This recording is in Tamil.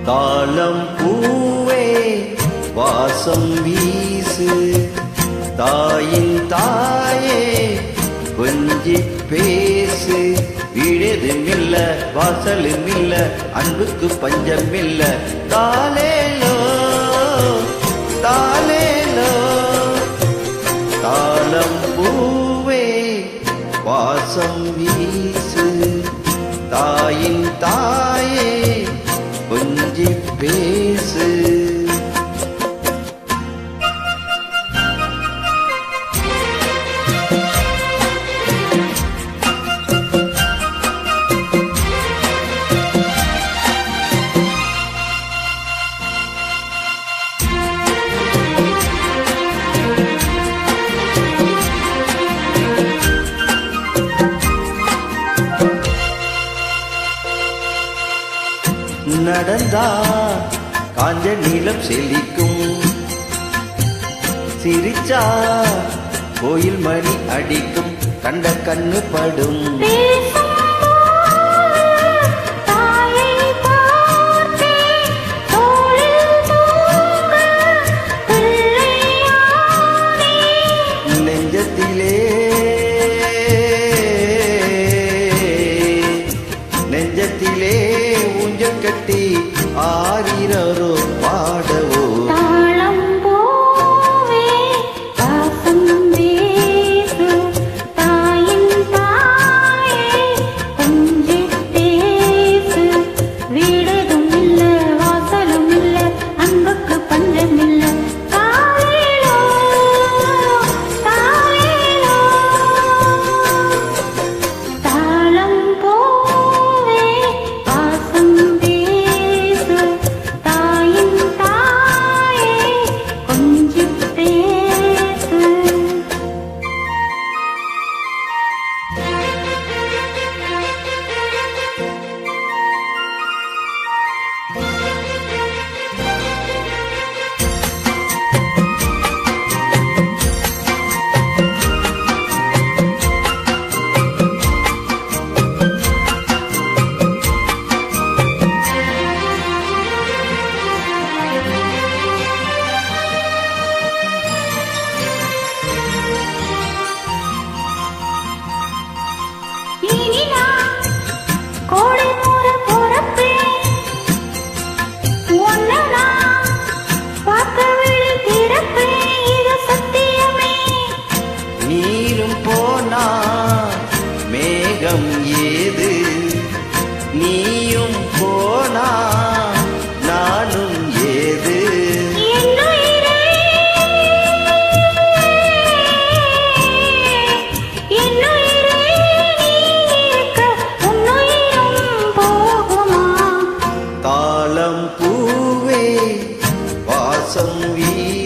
தாளம் பூவே வாசம் வீசு, தாயின் தாயே கொஞ்சி பேசு. வீடெதும் இல்ல வாசலும் இல்ல அன்புக்கு பஞ்சம் இல்ல. தாலேலோ தாலேலோ தாளம் பூவே வாசம் வீசு, தாயின் தாயே கொஞ்சி பேசு. நடந்தா காஞ்ச நீளம் செழிக்கும், சிரிச்சா கோயில் மணி அடிக்கும், கண்ட கண்ணு படும். நெஞ்சத்திலே நெஞ்சத்திலே ஊஞ்சல் கட்டி ஆரிரோ பாடவோ. தாளம் பூவே வாசம் வீசு, தாயின் தாயே கொஞ்சி பேசு. வீடெதும் இல்ல வாசலும் இல்ல அன்புக்கு பஞ்சம் இல்ல. தாலேலோ தாலேலோ தாளம் பூவே வாசம் வீசு, தாயின் தாயே கொஞ்சி பேசு. இனி நான் கோடை போற போறப்பேன், உன்னை நான் பார்க்க விழி திறப்பேன், இது சத்தியமே. நீரும் போனா மேகம் ஏது, நீயும் போனா நானும் ஏது. என்னுயிரே என்னுயிரே நீ இருக்க உன்னுயிரும் போகுமா? தாளம் பூவே வாசம் வீசு,